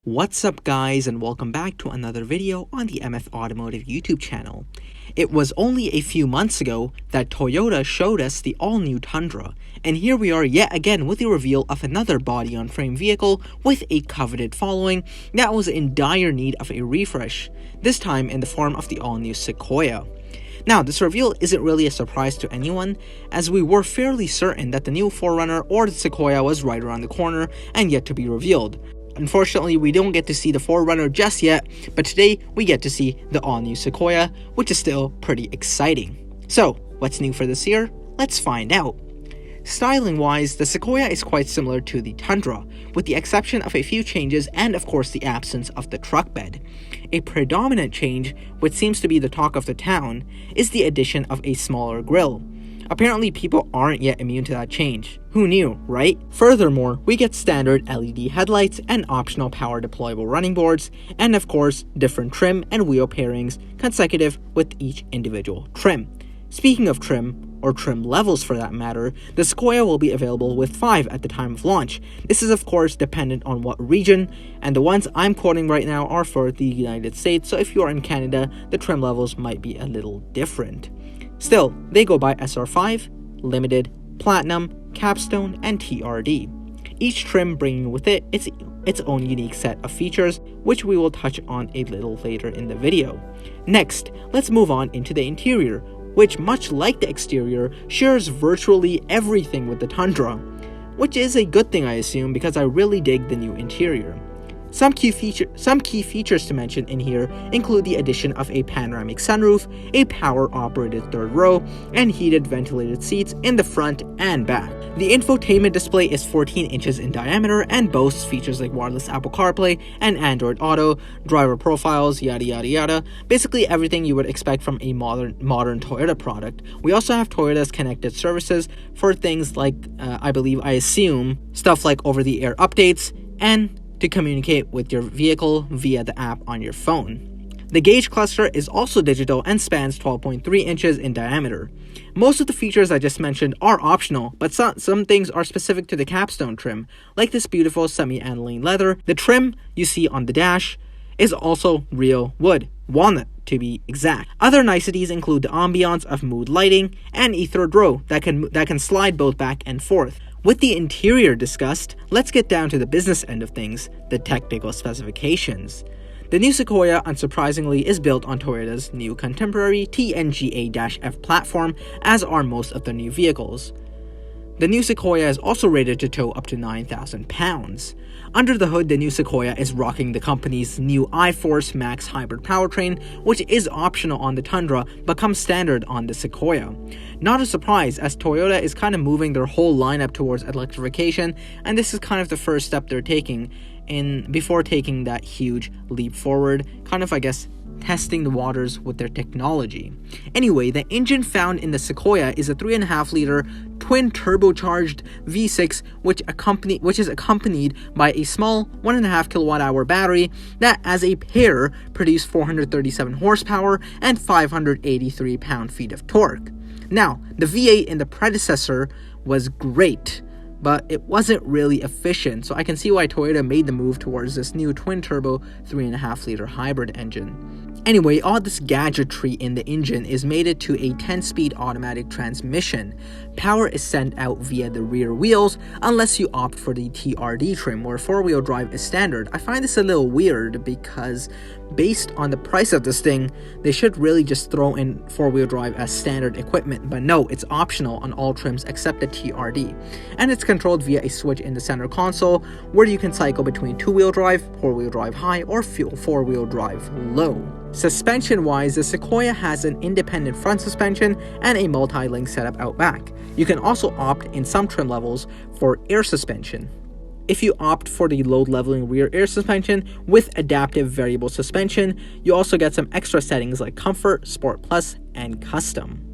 What's up guys, and welcome back to another video on the MF Automotive YouTube channel. It was only a few months ago that Toyota showed us the all-new Tundra, and here we are yet again with the reveal of another body-on-frame vehicle with a coveted following that was in dire need of a refresh, this time in the form of the all-new Sequoia. Now, this reveal isn't really a surprise to anyone, as we were fairly certain that the new 4Runner or the Sequoia was right around the corner and yet to be revealed. Unfortunately, we don't get to see the 4Runner just yet, but today we get to see the all-new Sequoia, which is still pretty exciting. So, what's new for this year? Let's find out. Styling-wise, the Sequoia is quite similar to the Tundra, with the exception of a few changes and of course the absence of the truck bed. A predominant change, which seems to be the talk of the town, is the addition of a smaller grille. Apparently people aren't yet immune to that change. Who knew, right? Furthermore, we get standard LED headlights and optional power deployable running boards, and of course, different trim and wheel pairings consecutive with each individual trim. Speaking of trim, or trim levels for that matter, the Sequoia will be available with 5 at the time of launch. This is of course dependent on what region, and the ones I'm quoting right now are for the United States, so if you are in Canada, the trim levels might be a little different. Still, they go by SR5, Limited, Platinum, Capstone, and TRD. Each trim bringing with it its own unique set of features, which we will touch on a little later in the video. Next, let's move on into the interior, which much like the exterior, shares virtually everything with the Tundra, which is a good thing I assume because I really dig the new interior. Some key features to mention in here include the addition of a panoramic sunroof, a power-operated third row, and heated ventilated seats in the front and back. The infotainment display is 14 inches in diameter and boasts features like wireless Apple CarPlay and Android Auto, driver profiles, yada yada yada, basically everything you would expect from a modern Toyota product. We also have Toyota's connected services for things like, I assume, stuff like over-the-air updates, and to communicate with your vehicle via the app on your phone. The gauge cluster is also digital and spans 12.3 inches in diameter. Most of the features I just mentioned are optional, but some things are specific to the Capstone trim, like this beautiful semi-aniline leather. The trim you see on the dash is also real wood, walnut to be exact. Other niceties include the ambiance of mood lighting and a third row that can slide both back and forth. With the interior discussed, let's get down to the business end of things, the technical specifications. The new Sequoia, unsurprisingly, is built on Toyota's new contemporary TNGA-F platform, as are most of the new vehicles. The new Sequoia is also rated to tow up to 9,000 pounds. Under the hood, the new Sequoia is rocking the company's new iForce Max hybrid powertrain, which is optional on the Tundra but comes standard on the Sequoia. Not a surprise, as Toyota is kind of moving their whole lineup towards electrification, and this is kind of the first step they're taking before taking that huge leap forward, kind of, I guess, testing the waters with their technology. Anyway, the engine found in the Sequoia is a 3.5-liter twin turbocharged V6 which is accompanied by a small 1.5 kilowatt-hour battery that as a pair produce 437 horsepower and 583 pound-feet of torque. Now, the V8 in the predecessor was great, but it wasn't really efficient, so I can see why Toyota made the move towards this new twin-turbo 3.5-liter hybrid engine. Anyway, all this gadgetry in the engine is mated to a 10-speed automatic transmission. Power is sent out via the rear wheels, unless you opt for the TRD trim, where 4-wheel drive is standard. I find this a little weird because, based on the price of this thing, they should really just throw in 4-wheel drive as standard equipment, but no, it's optional on all trims except the TRD. And it's controlled via a switch in the center console, where you can cycle between 2-wheel drive, 4-wheel drive high, or 4-wheel drive low. Suspension-wise, the Sequoia has an independent front suspension and a multi-link setup out back. You can also opt in some trim levels for air suspension. If you opt for the load-leveling rear air suspension with adaptive variable suspension, you also get some extra settings like Comfort, Sport Plus, and Custom.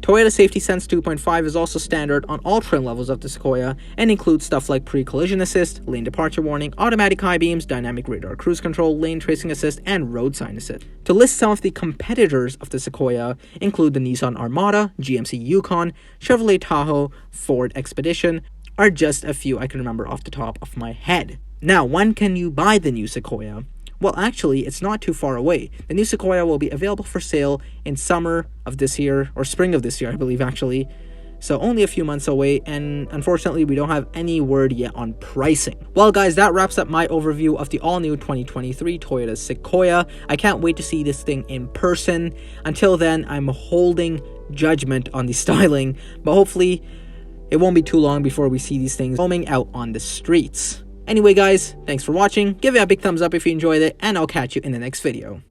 Toyota Safety Sense 2.5 is also standard on all trim levels of the Sequoia and includes stuff like pre-collision assist, lane departure warning, automatic high beams, dynamic radar cruise control, lane tracing assist, and road sign assist. To list some of the competitors of the Sequoia include the Nissan Armada, GMC Yukon, Chevrolet Tahoe, Ford Expedition, are just a few I can remember off the top of my head. Now, when can you buy the new Sequoia? Well, actually, it's not too far away. The new Sequoia will be available for sale in summer of this year, or spring of this year, I believe, actually. So only a few months away, and unfortunately, we don't have any word yet on pricing. Well, guys, that wraps up my overview of the all-new 2023 Toyota Sequoia. I can't wait to see this thing in person. Until then, I'm holding judgment on the styling, but hopefully, it won't be too long before we see these things roaming out on the streets. Anyway, guys, thanks for watching. Give it a big thumbs up if you enjoyed it, and I'll catch you in the next video.